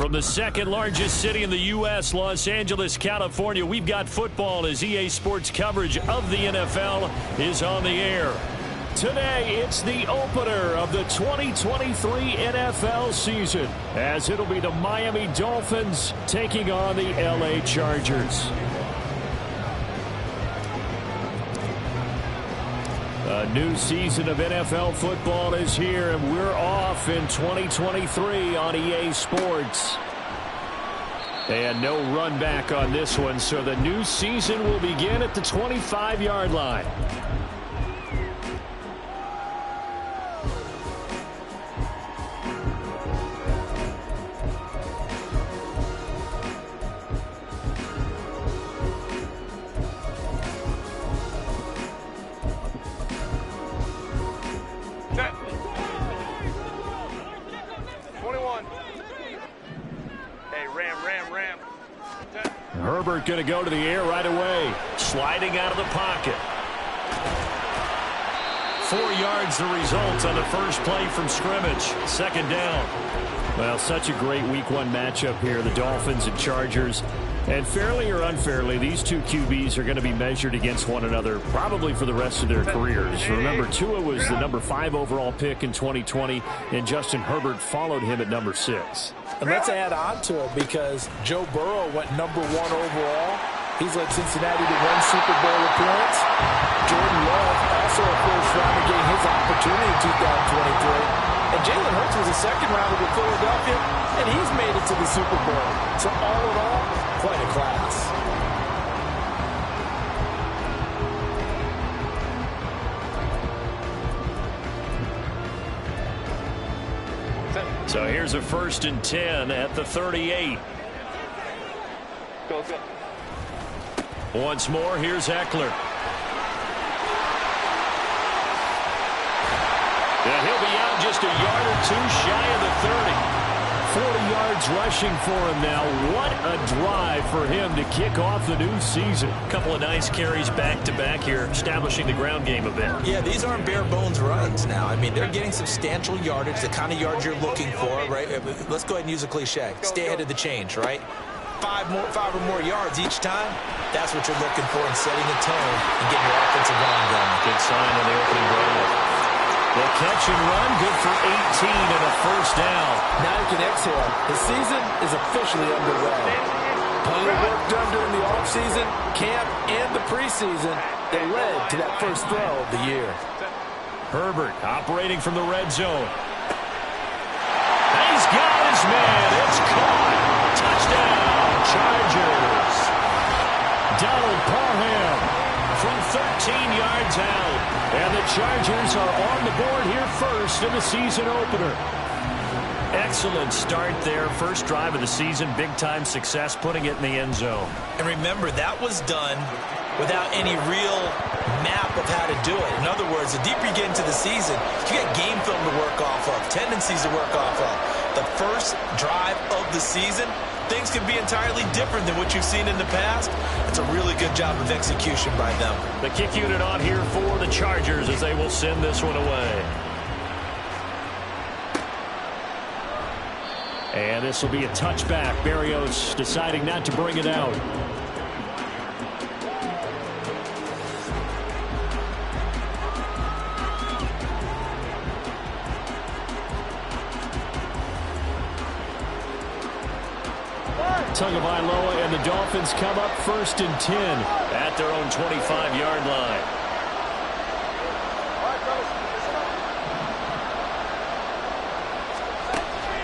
From the second largest city in the U.S., Los Angeles, California, we've got football as EA Sports coverage of the NFL is on the air. Today, it's the opener of the 2023 NFL season, as it'll be the Miami Dolphins taking on the LA Chargers. A new season of NFL football is here, and we're off in 2023 on EA Sports. And no run back on this one, so the new season will begin at the 25-yard line. Herbert going to go to the air right away. Sliding out of the pocket. 4 yards the result on the first play from scrimmage. Second down. Well, such a great week one matchup here. The Dolphins and Chargers. And fairly or unfairly, these two QBs are going to be measured against one another probably for the rest of their careers. Remember, Tua was the number 5 overall pick in 2020, and Justin Herbert followed him at number 6. And let's add on to it because Joe Burrow went number 1 overall. He's led Cincinnati to 1 Super Bowl appearance. Jordan Love also a first rounder getting his opportunity in 2023. And Jalen Hurts was a second rounder with Philadelphia, and he's made it to the Super Bowl. So all in all, quite a class. So here's a 1st and 10 at the 38. Go. Once more, here's Eckler. And he'll be out just a yard or 2 shy of the 30. 40 yards rushing for him now. What a drive for him to kick off the new season. A couple of nice carries back-to-back here, establishing the ground game a bit. Yeah, these aren't bare-bones runs now. I mean, they're getting substantial yardage, the kind of yards you're looking for, right? Let's go ahead and use a cliche. Stay ahead of the change, right? 5 or more yards each time, that's what you're looking for in setting the tone and getting your offensive line going. Good sign on the opening drive. The catch and run, good for 18 and a first down. Now you can exhale. The season is officially underway. Plenty of work done during the offseason, camp, and the preseason that led to that first throw of the year. Herbert operating from the red zone. He's got his man. It's caught. Touchdown, Chargers. Donald Parham from 13 yards out. And the Chargers are on the board here first in the season opener. Excellent start there. First drive of the season. Big-time success putting it in the end zone. And remember, that was done without any real map of how to do it. In other words, the deeper you get into the season, you get game film to work off of, tendencies to work off of. The first drive of the season, things can be entirely different than what you've seen in the past. It's a really good job of execution by them. The kick unit on here for the Chargers as they will send this one away. And this will be a touchback. Berrios deciding not to bring it out. Tagovailoa and the Dolphins come up 1st and 10 at their own 25-yard line.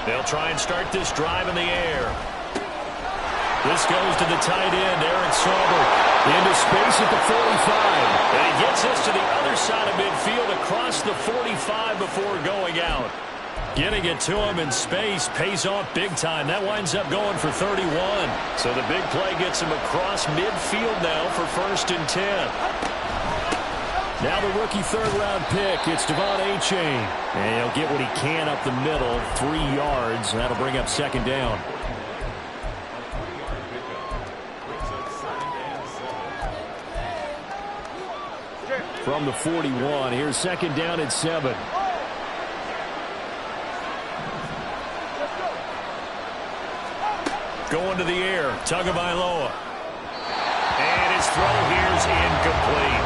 They'll try and start this drive in the air. This goes to the tight end, Eric Sauber, into space at the 45. And he gets this to the other side of midfield across the 45 before going out. Getting it to him in space pays off big time. That winds up going for 31. So the big play gets him across midfield now for 1st and 10. Now the rookie 3rd-round pick. It's Devon Achane. And he'll get what he can up the middle. 3 yards. That'll bring up 2nd down. From the 41. Here's 2nd down and 7. Going to the air. Tagovailoa. And his throw here's incomplete.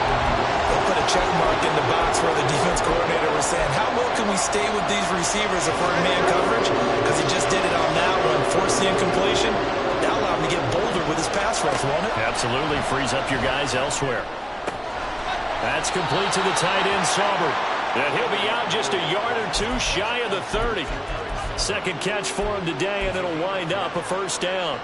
They'll put a check mark in the box where the defense coordinator was saying, how well can we stay with these receivers if we're in man coverage? Because he just did it on that one, forced the incompletion. That allowed him to get bolder with his pass rush, won't it? Absolutely. Frees up your guys elsewhere. That's complete to the tight end, Sauber. And he'll be out just a yard or two shy of the 30. Second catch for him today, and it'll wind up a first down.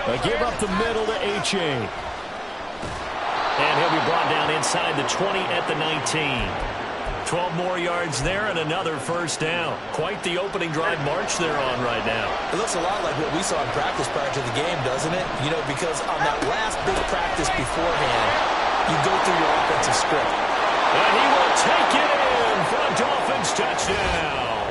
A give up the middle to H.A. And he'll be brought down inside the 20 at the 19. 12 more yards there and another first down. Quite the opening drive march they're on right now. It looks a lot like what we saw in practice prior to the game, doesn't it? You know, because on that last big practice beforehand, you go through your offensive script. And he will take it in for a Dolphins touchdown.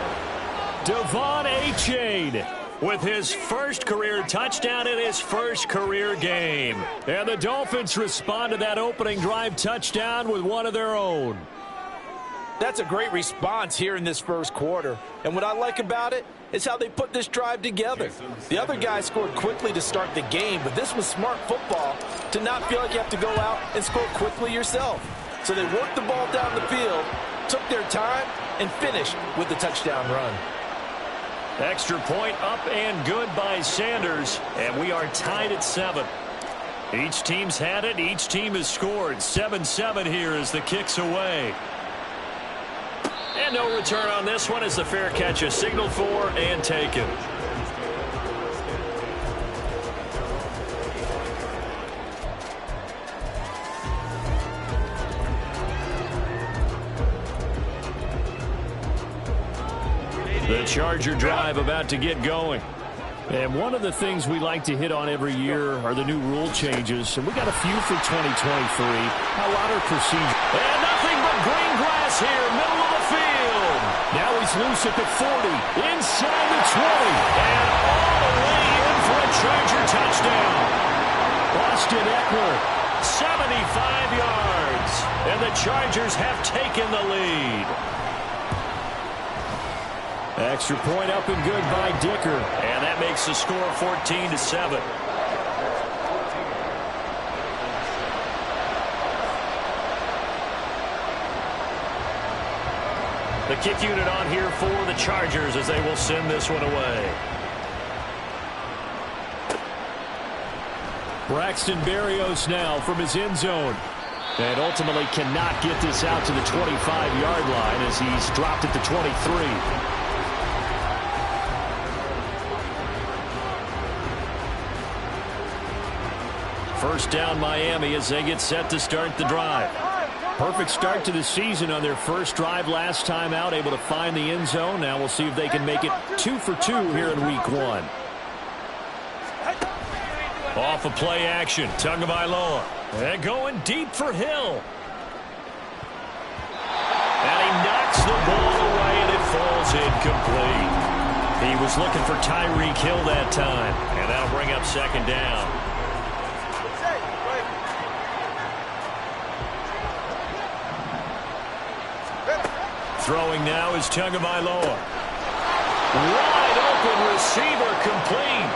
Devon Achane with his first career touchdown in his first career game. And the Dolphins respond to that opening drive touchdown with one of their own. That's a great response here in this first quarter. And what I like about it is how they put this drive together. The other guys scored quickly to start the game, but this was smart football to not feel like you have to go out and score quickly yourself. So they worked the ball down the field, took their time, and finished with the touchdown run. Extra point up and good by Sanders, and we are tied at 7. Each team's had it. Each team has scored. 7-7 here as the kick's away. And no return on this one as the fair catch is signaled for and taken. The Charger drive about to get going. And one of the things we like to hit on every year are the new rule changes. And we got a few for 2023. A lot of procedure. And nothing but green grass here, middle of the field. Now he's loose at the 40, inside the 20. And all the way in for a Charger touchdown. Austin Eckler, 75 yards. And the Chargers have taken the lead. Extra point up and good by Dicker. And that makes the score 14-7. The kick unit on here for the Chargers as they will send this one away. Braxton Berrios now from his end zone. And ultimately cannot get this out to the 25-yard line as he's dropped at the 23. First down Miami as they get set to start the drive. Perfect start to the season on their first drive last time out, able to find the end zone. Now we'll see if they can make it 2 for 2 here in week 1. Off of play action, Tagovailoa. And going deep for Hill. And he knocks the ball away and it falls incomplete. He was looking for Tyreek Hill that time. And that'll bring up second down. Throwing now is Tagovailoa. Wide open receiver complete.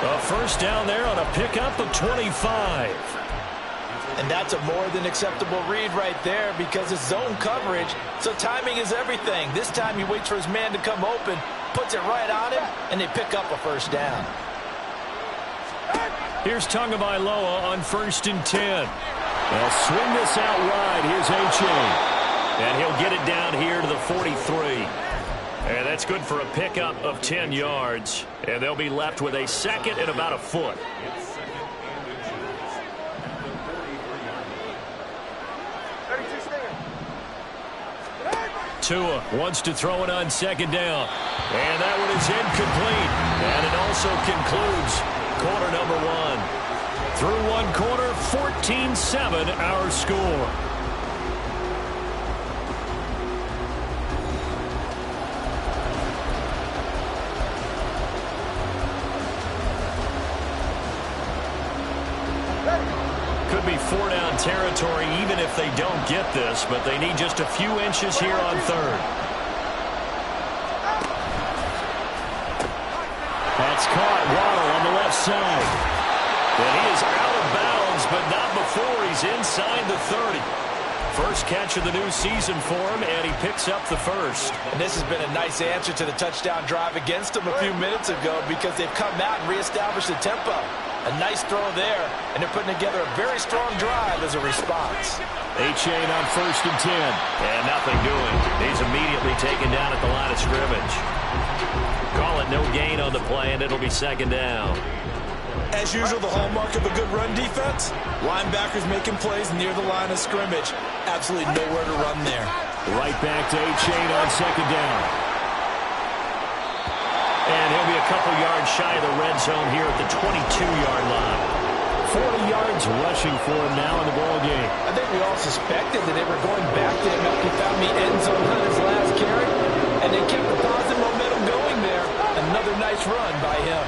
A first down there on a pickup of 25. And that's a more than acceptable read right there because it's zone coverage, so timing is everything. This time he waits for his man to come open, puts it right on him, and they pick up a first down. Here's Tagovailoa on 1st and 10. They'll swing this out wide. Here's H.A. And he'll get it down here to the 43. And that's good for a pickup of 10 yards. And they'll be left with a second and about a foot. Tua wants to throw it on second down. And that one is incomplete. And it also concludes quarter number 1. Through one quarter, 14-7 our score. Could be 4 territory even if they don't get this, but they need just a few inches here on third. That's caught. Waddle on the left side. And he is out of bounds, but not before he's inside the 30. First catch of the new season for him, and he picks up the first. And this has been a nice answer to the touchdown drive against them a few minutes ago because they've come out and reestablished the tempo. A nice throw there, and they're putting together a very strong drive as a response. A-Chain on 1st and 10. And nothing doing. He's immediately taken down at the line of scrimmage. Call it no gain on the play, and it'll be 2nd down. As usual, the hallmark of a good run defense, linebackers making plays near the line of scrimmage. Absolutely nowhere to run there. Right back to A-Chain on 2nd down. And he'll be a couple yards shy of the red zone here at the 22-yard line. 40 yards rushing for him now in the ball game. I think we all suspected that they were going back to him after he found the end zone on his last carry, and they kept the positive momentum going there. Another nice run by him.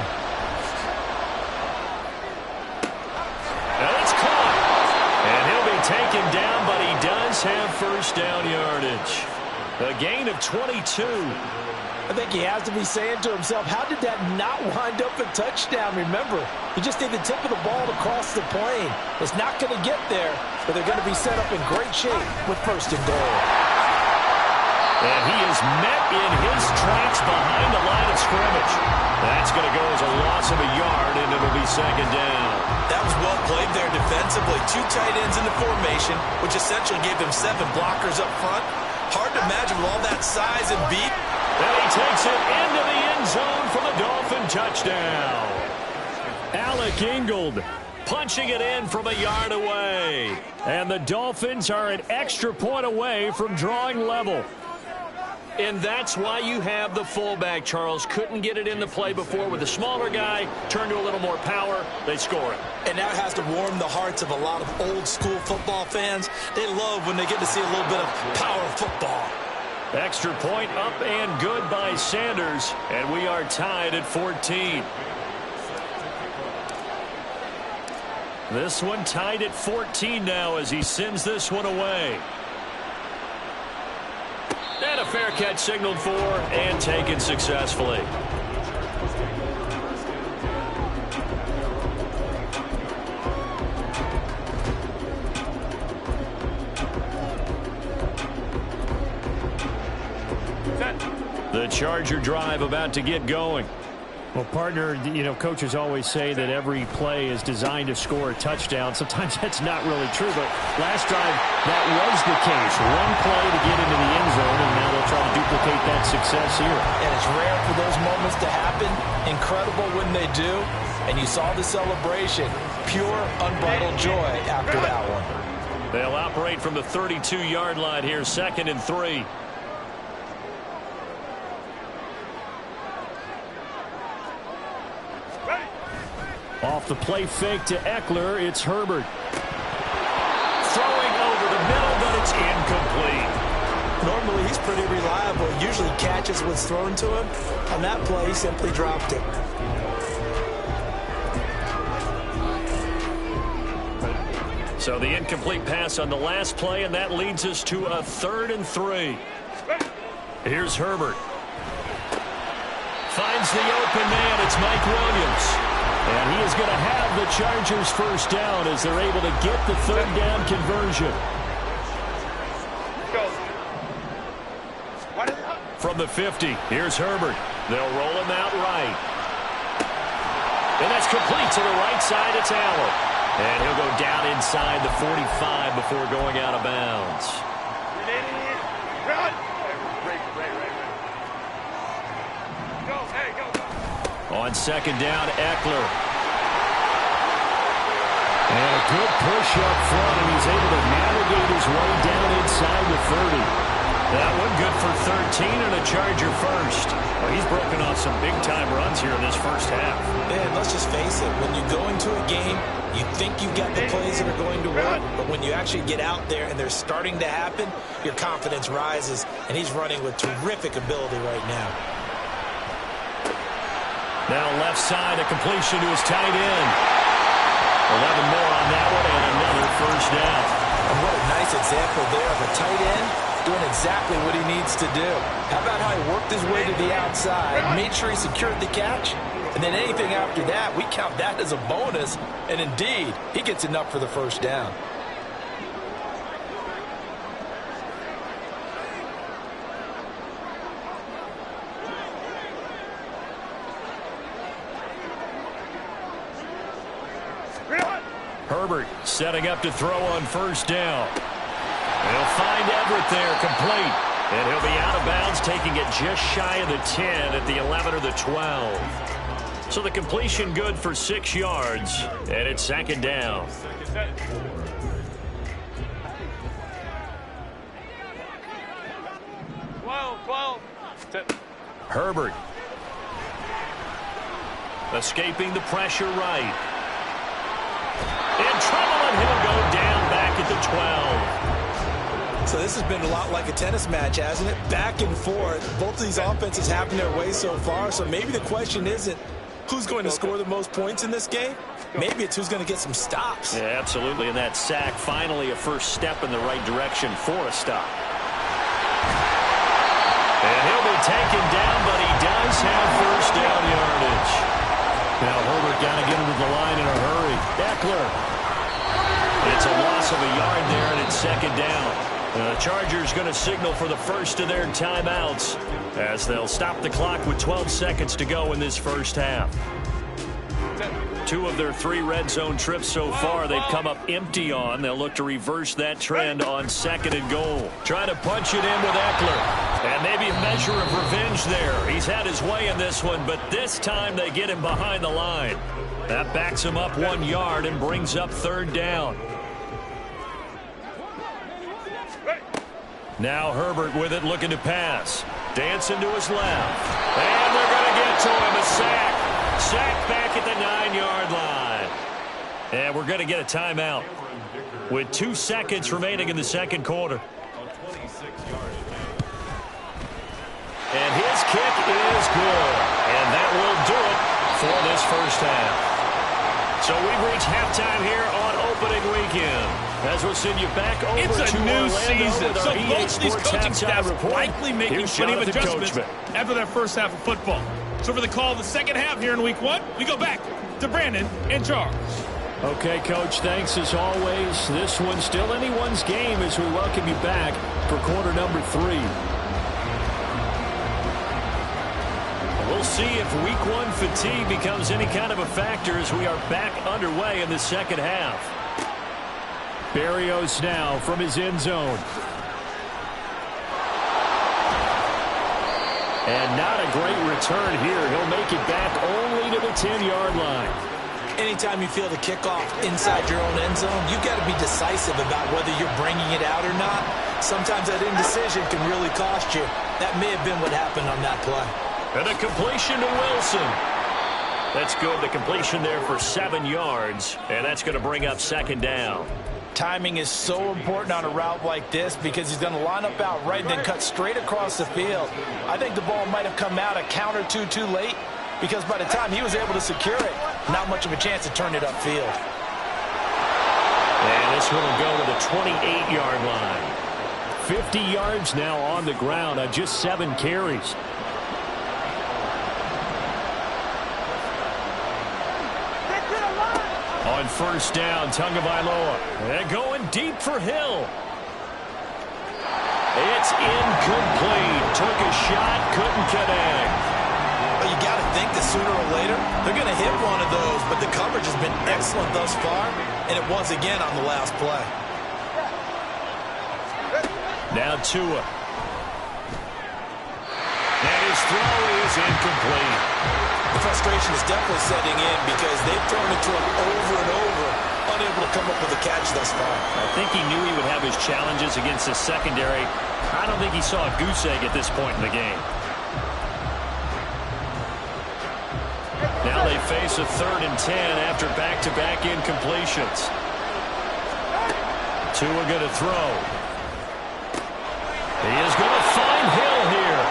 And it's caught. And he'll be taken down, but he does have first down yardage. A gain of 22. I think he has to be saying to himself, how did that not wind up a touchdown? Remember, you just need the tip of the ball to cross the plane. It's not going to get there, but they're going to be set up in great shape with 1st and goal. And he is met in his tracks behind the line of scrimmage. That's going to go as a loss of a yard, and it'll be 2nd down. That was well played there defensively. 2 tight ends in the formation, which essentially gave them 7 blockers up front. Hard to imagine with all that size and beat. And he takes it into the end zone for the Dolphin touchdown. Alec Ingold punching it in from a yard away. And the Dolphins are an extra point away from drawing level. And that's why you have the fullback, Charles. Couldn't get it in the play before with the smaller guy. Turned to a little more power. They score it. And that has to warm the hearts of a lot of old-school football fans. They love when they get to see a little bit of power football. Extra point up and good by Sanders. And we are tied at 14. This one tied at 14 now as he sends this one away. And a fair catch signaled for and taken successfully. The Charger drive about to get going. Well, partner, you know, coaches always say that every play is designed to score a touchdown. Sometimes that's not really true, but last drive, that was the case. One play to get into the end zone, and now they'll try to duplicate that success here. And it's rare for those moments to happen. Incredible when they do. And you saw the celebration. Pure, unbridled joy after that one. They'll operate from the 32-yard line here, 2nd and 3. Off the play fake to Eckler, it's Herbert. Throwing over the middle, but it's incomplete. Normally, he's pretty reliable. Usually catches what's thrown to him. On that play, he simply dropped it. So the incomplete pass on the last play, and that leads us to a 3rd and 3. Here's Herbert. Finds the open man. It's Mike Williams. And he is going to have the Chargers first down as they're able to get the 3rd down conversion. From the 50, here's Herbert. They'll roll him out right. And that's complete to the right side. It's Allen. And he'll go down inside the 45 before going out of bounds. On 2nd down, Eckler. And a good push up front, and he's able to navigate his way down inside the 30. That one good for 13 and a Charger first. Well, he's broken off some big-time runs here in this first half. And let's just face it, when you go into a game, you think you've got the plays that are going to work, but when you actually get out there and they're starting to happen, your confidence rises, and he's running with terrific ability right now. Now left side, a completion to his tight end. 11 more on that one and another first down. And what a nice example there of a tight end doing exactly what he needs to do. How about how he worked his way to the outside, made sure he secured the catch, and then anything after that, we count that as a bonus. And indeed, he gets enough for the first down. Herbert setting up to throw on first down. He'll find Everett there, complete. And he'll be out of bounds, taking it just shy of the 10 at the 11 or the 12. So the completion good for 6 yards, and it's second down. Herbert. Escaping the pressure right. In trouble, and he'll go down back at the 12. So this has been a lot like a tennis match, hasn't it? Back and forth. Both of these offenses having their way so far. So maybe the question isn't who's going to score the most points in this game. Maybe it's who's going to get some stops. Yeah, absolutely. And that sack, finally a first step in the right direction for a stop. And he'll be taken down, but he does have first down yardage. Now Herbert got to get him to the line in a hurry. Eckler. It's a loss of a yard there, and it's second down. The Chargers going to signal for the first of their timeouts as they'll stop the clock with 12 seconds to go in this first half. 2 of their 3 red zone trips so far they've come up empty on. They'll look to reverse that trend on second and goal. Trying to punch it in with Eckler. And maybe a measure of revenge there. He's had his way in this one, but this time they get him behind the line. That backs him up 1 yard and brings up third down. Now Herbert with it, looking to pass. Dancing to his left. And they're going to get to him. A sack. Sack back at the 9-yard line. And we're going to get a timeout with 2 seconds remaining in the second quarter. And his kick is good. And that will do it for this first half. So we've reached halftime here on opening weekend. As we'll send you back over it's to a new Orlando season, with so our EA both of these Sports coaching staffs report. likely making Here's plenty of Jonathan adjustments Coachman. after their first half of football. So for the call of the second half here in week 1, we go back to Brandon and Charles. Okay, Coach, thanks as always. This one's still anyone's game as we welcome you back for quarter number 3. We'll see if week 1 fatigue becomes any kind of a factor as we are back underway in the second half. Berrios now from his end zone. And not a great return here. He'll make it back only to the 10-yard line. Anytime you feel the kickoff inside your own end zone, you've got to be decisive about whether you're bringing it out or not. Sometimes that indecision can really cost you. That may have been what happened on that play. And a completion to Wilson. That's good. The completion there for 7 yards. And that's going to bring up second down. Timing is so important on a route like this because he's going to line up out right and then cut straight across the field. I think the ball might have come out a count or two too late because by the time he was able to secure it, not much of a chance to turn it upfield. And this one will go to the 28-yard line. 50 yards now on the ground on just 7 carries. On first down, Tagovailoa. And going deep for Hill. It's incomplete. Took a shot, couldn't connect. Well, you got to think that sooner or later they're going to hit one of those, but the coverage has been excellent thus far, and it was again on the last play. Now Tua. And his throw is incomplete. The frustration is definitely setting in because they've thrown it to him over and over, unable to come up with a catch thus far. I think he knew he would have his challenges against the secondary. I don't think he saw a goose egg at this point in the game. Now they face a 3rd and 10 after back-to-back incompletions. Tua going to throw. He is going to find Hill here.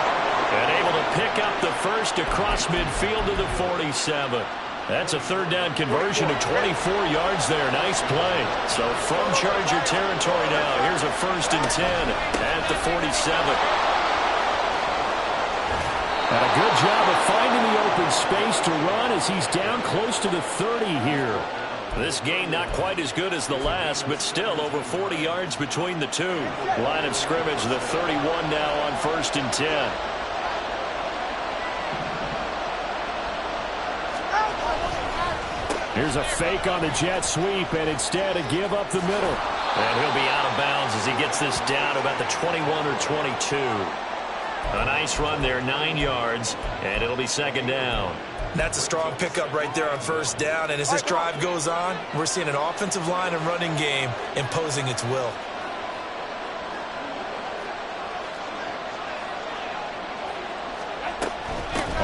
And able to pick up the first across midfield to the 47. That's a third down conversion of 24 yards there. Nice play. So from Charger territory now, here's a 1st and 10 at the 47. And a good job of finding the open space to run as he's down close to the 30 here. This gain not quite as good as the last, but still over 40 yards between the two. Line of scrimmage, the 31 now on 1st and 10. Here's a fake on the jet sweep, and instead a give up the middle. And he'll be out of bounds as he gets this down to about the 21 or 22. A nice run there, 9 yards, and it'll be 2nd down. That's a strong pickup right there on 1st down, and as this drive goes on, we're seeing an offensive line and running game imposing its will.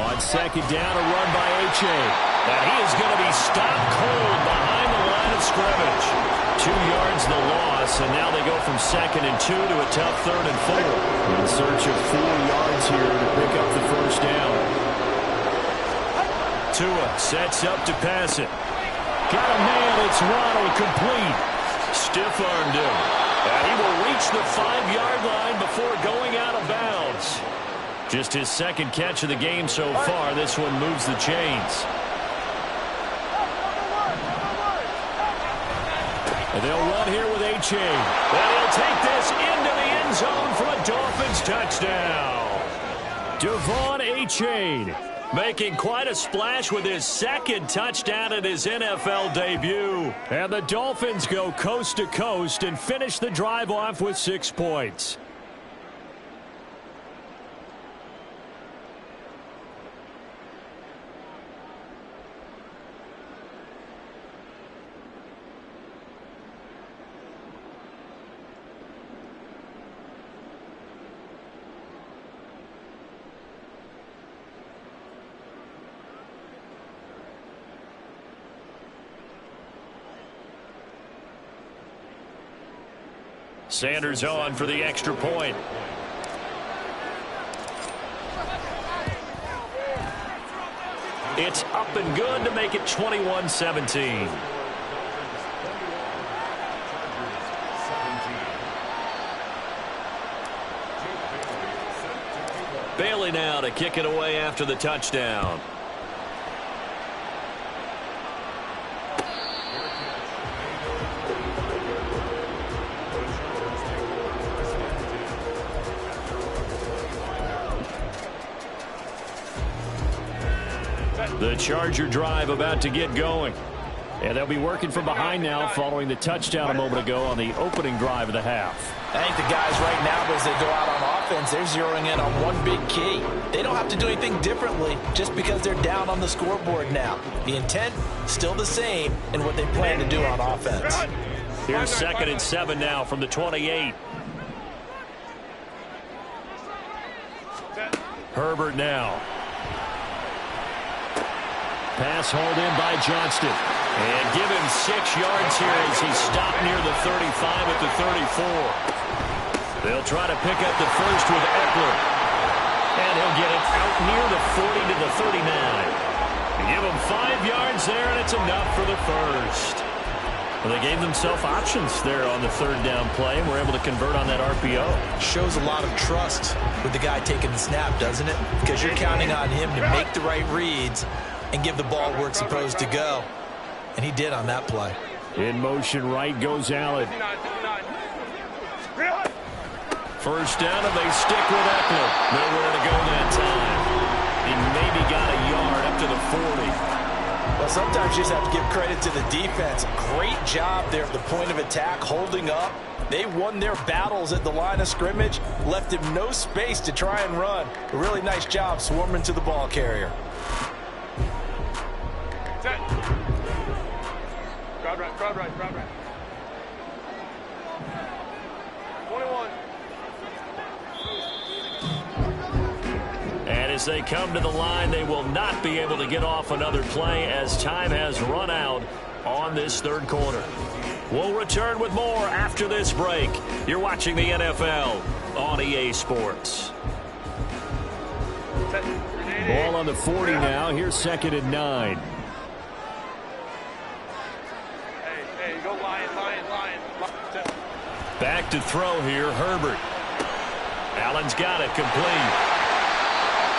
On 2nd down, a run by H.A. And he is going to be stopped cold behind the line of scrimmage. 2 yards the loss, and now they go from 2nd and 2 to a tough 3rd and 4. In search of 4 yards here to pick up the 1st down. Tua sets up to pass it. Got a man, it's Ronald, complete. Stiff-armed him. And he will reach the 5-yard line before going out of bounds. Just his 2nd catch of the game so far. This one moves the chains. And they'll run here with H.A. And he'll take this into the end zone for a Dolphins touchdown. Devon H.A. making quite a splash with his 2nd touchdown at his NFL debut. And the Dolphins go coast to coast and finish the drive off with 6 points. Sanders on for the extra point. It's up and good to make it 21-17. Bailey now to kick it away after the touchdown. The Charger drive about to get going. And they'll be working from behind now following the touchdown a moment ago on the opening drive of the half. I think the guys right now, as they go out on offense, they're zeroing in on one big key. They don't have to do anything differently just because they're down on the scoreboard now. The intent, still the same in what they plan to do on offense. Here's 2nd and 7 now from the 28. Herbert now. Pass hauled in by Johnston. And give him 6 yards here as he stopped near the 35 at the 34. They'll try to pick up the first with Eckler. And he'll get it out near the 40 to the 39. Give him 5 yards there, and it's enough for the first. Well, they gave themselves options there on the 3rd down play, and were able to convert on that RPO. Shows a lot of trust with the guy taking the snap, doesn't it? Because you're counting on him to make the right reads and give the ball where it's supposed to go. And he did on that play. In motion right goes Allen. First down, and they stick with Eckler. Nowhere to go that time. He maybe got a yard up to the 40. Well, sometimes you just have to give credit to the defense. Great job there at the point of attack, holding up. They won their battles at the line of scrimmage, left him no space to try and run. A really nice job swarming to the ball carrier. Crowd right. 21. And as they come to the line, they will not be able to get off another play as time has run out on this 3rd quarter. We'll return with more after this break. You're watching the NFL on EA Sports. Ball on the 40 now. Here's 2nd and 9. Back to throw here, Herbert. Allen's got it, complete.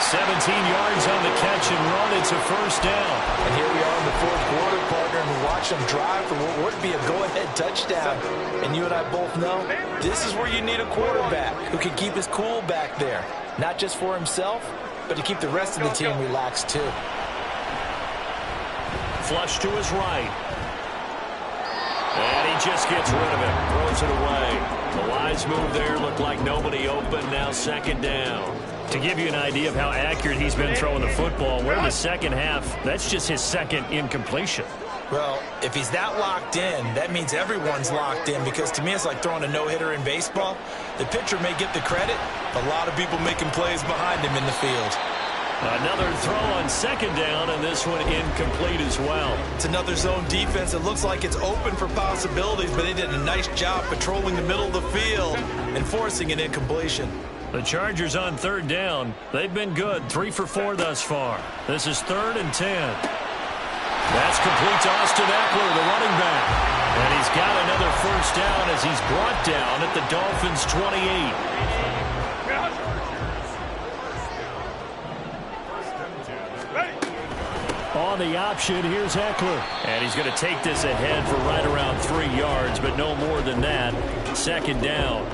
17 yards on the catch and run. It's a first down. And here we are in the fourth quarter, partner, and we watch them drive for what would be a go-ahead touchdown. And you and I both know this is where you need a quarterback who can keep his cool back there. Not just for himself, but to keep the rest of the team relaxed too. Flush to his right. And he just gets rid of it. Throws it away. The wise move there. Looked like nobody open. Now second down. To give you an idea of how accurate he's been throwing the football, we're in the second half. That's just his second incompletion. Well, if he's that locked in, that means everyone's locked in, because to me it's like throwing a no-hitter in baseball. The pitcher may get the credit, a lot of people making plays behind him in the field. Another throw on second down, and this one incomplete as well. It's another zone defense. It looks like it's open for possibilities, but they did a nice job patrolling the middle of the field and forcing an incompletion. The Chargers on third down. They've been good, 3 for 4 thus far. This is 3rd and 10. That's complete to Austin Eckler, the running back. And he's got another first down as he's brought down at the Dolphins' 28. On the option, here's Eckler. And he's going to take this ahead for right around 3 yards, but no more than that. Second down.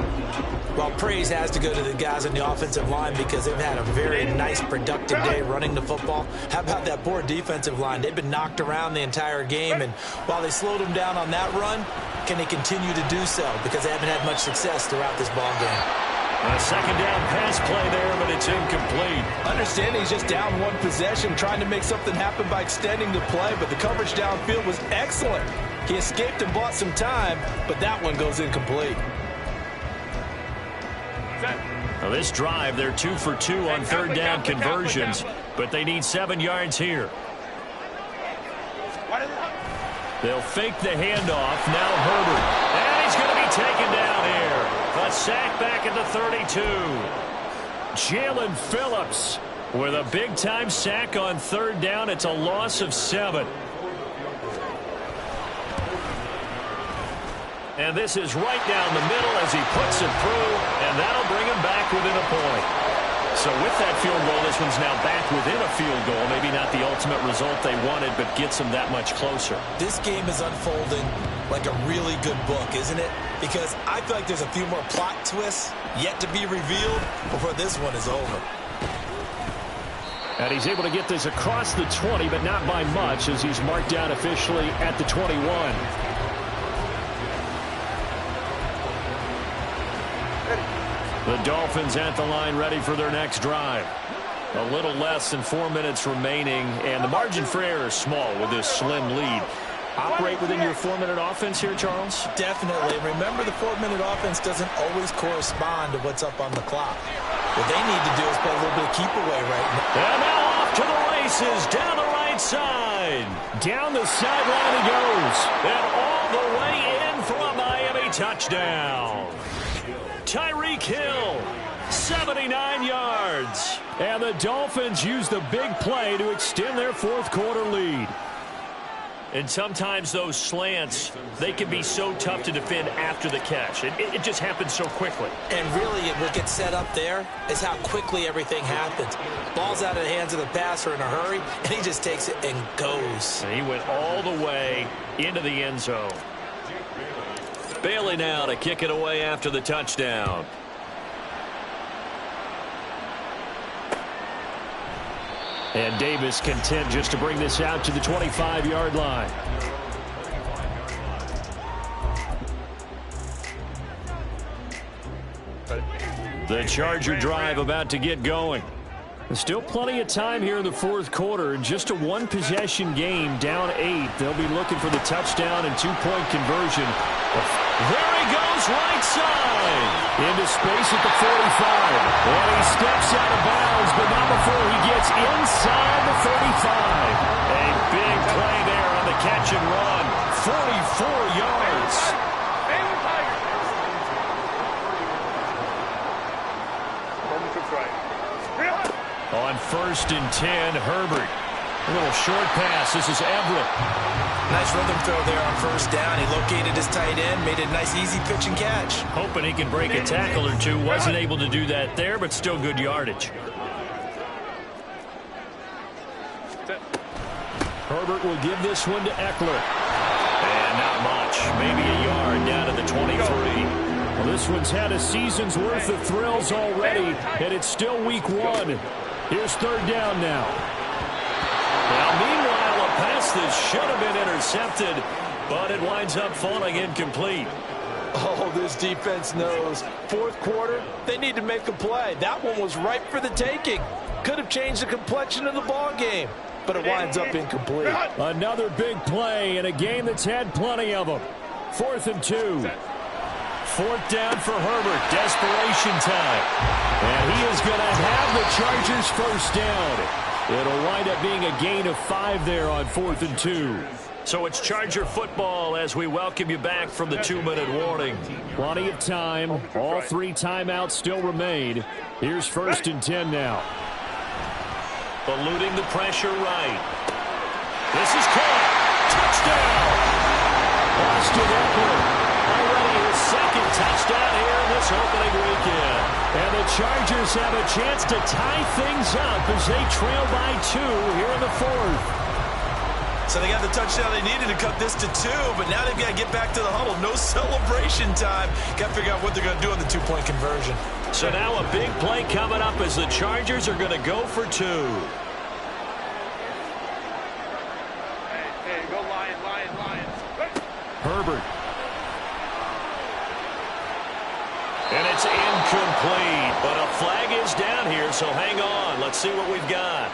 Well, praise has to go to the guys on the offensive line because they've had a very nice, productive day running the football. How about that poor defensive line? They've been knocked around the entire game, and while they slowed them down on that run, can they continue to do so? Because they haven't had much success throughout this ball game. A second down pass play there, but it's incomplete. Understanding he's just down one possession, trying to make something happen by extending the play, but the coverage downfield was excellent. He escaped and bought some time, but that one goes incomplete. Now this drive, they're 2 for 2 on third down conversions, but they need 7 yards here. They'll fake the handoff. Now Herbert. And he's going to be taken down here. A sack back at the 32. Jalen Phillips with a big-time sack on third down. It's a loss of 7. And this is right down the middle as he puts it through, and that'll bring him back within a point. So with that field goal, this one's now back within a field goal. Maybe not the ultimate result they wanted, but gets them that much closer. This game is unfolding like a really good book, isn't it? Because I feel like there's a few more plot twists yet to be revealed before this one is over. And he's able to get this across the 20, but not by much, as he's marked down officially at the 21. The Dolphins at the line, ready for their next drive. A little less than 4 minutes remaining, and the margin for error is small with this slim lead. Operate within your 4-minute offense here, Charles? Definitely. Remember, the 4-minute offense doesn't always correspond to what's up on the clock. What they need to do is play a little bit of keep away right now. And now off to the races, down the right side. Down the sideline he goes. And all the way in for a Miami touchdown. Tyreek Hill, 79 yards. And the Dolphins use the big play to extend their fourth quarter lead. And sometimes those slants, they can be so tough to defend after the catch. It just happens so quickly. And really, what gets set up there is how quickly everything happens. Ball's out of the hands of the passer in a hurry, and he just takes it and goes. And he went all the way into the end zone. Bailey now to kick it away after the touchdown. And Davis content just to bring this out to the 25-yard line. The Charger drive about to get going. Still plenty of time here in the fourth quarter. Just a one-possession game, down 8. They'll be looking for the touchdown and two-point conversion. There he goes, right side. Into space at the 45. And he steps out of bounds, but not before he gets inside the 35. A big play there on the catch and run. 44 yards. On 1st and 10, Herbert. A little short pass. This is Everett. Nice rhythm throw there on first down. He located his tight end, made it a nice easy pitch and catch. Hoping he can break a tackle or two. Wasn't able to do that there, but still good yardage. Herbert will give this one to Eckler. And not much. Maybe a yard down to the 23. Well, this one's had a season's worth of thrills already, and it's still week 1. Here's third down now. Now, meanwhile, a pass that should have been intercepted, but it winds up falling incomplete. Oh, this defense knows. Fourth quarter, they need to make a play. That one was ripe for the taking. Could have changed the complexion of the ball game, but it winds up incomplete. Another big play in a game that's had plenty of them. 4th and 2. Fourth down for Herbert. Desperation time. And he is going to have the Chargers first down. It'll wind up being a gain of 5 there on 4th and 2. So it's Charger football as we welcome you back from the 2-minute warning. Plenty of time. All 3 timeouts still remain. Here's 1st and 10 now. Eluding the pressure right. This is caught. Touchdown. Austin Eckler. Already his second touchdown here in this opening weekend. And the Chargers have a chance to tie things up as they trail by 2 here in the 4th. So they got the touchdown they needed to cut this to 2, but now they've got to get back to the huddle. No celebration time. Got to figure out what they're going to do on the 2-point conversion. So now a big play coming up as the Chargers are going to go for 2. Hey, go Lions. Herbert. And it's incomplete, but a flag is down here, so hang on. Let's see what we've got.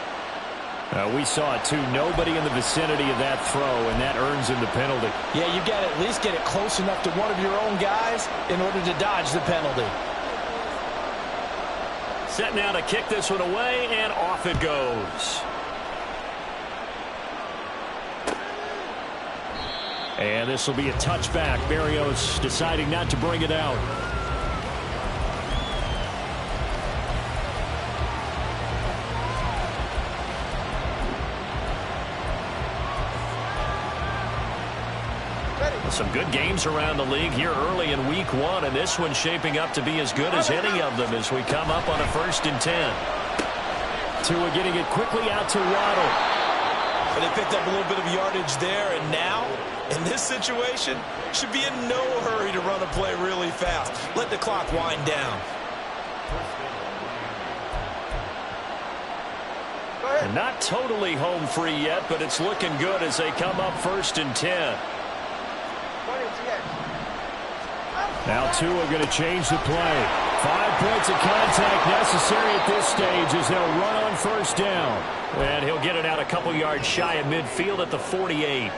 We saw it too. Nobody in the vicinity of that throw, and that earns him the penalty. Yeah, you got to at least get it close enough to one of your own guys in order to dodge the penalty. Set now to kick this one away, and off it goes. And this will be a touchback. Berrios deciding not to bring it out. Some good games around the league here early in week 1, and this one's shaping up to be as good as any of them as we come up on a 1st and 10. Tua getting it quickly out to Waddle. But they picked up a little bit of yardage there, and now, in this situation, should be in no hurry to run a play really fast. Let the clock wind down. And not totally home free yet, but it's looking good as they come up 1st and 10. Now Tua going to change the play. 5 points of contact necessary at this stage as they'll run on 1st down. And he'll get it out a couple yards shy of midfield at the 48.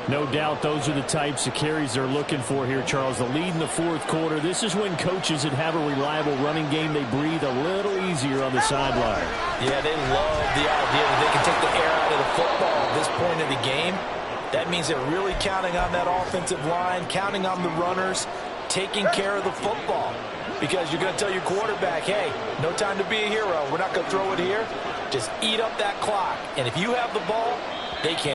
No doubt those are the types of carries they're looking for here, Charles. The lead in the 4th quarter. This is when coaches that have a reliable running game, they breathe a little easier on the sideline. Yeah, they love the idea that they can take the air out of the football at this point of the game. That means they're really counting on that offensive line, counting on the runners, taking care of the football. Because you're going to tell your quarterback, hey, no time to be a hero. We're not going to throw it here. Just eat up that clock. And if you have the ball, they can't.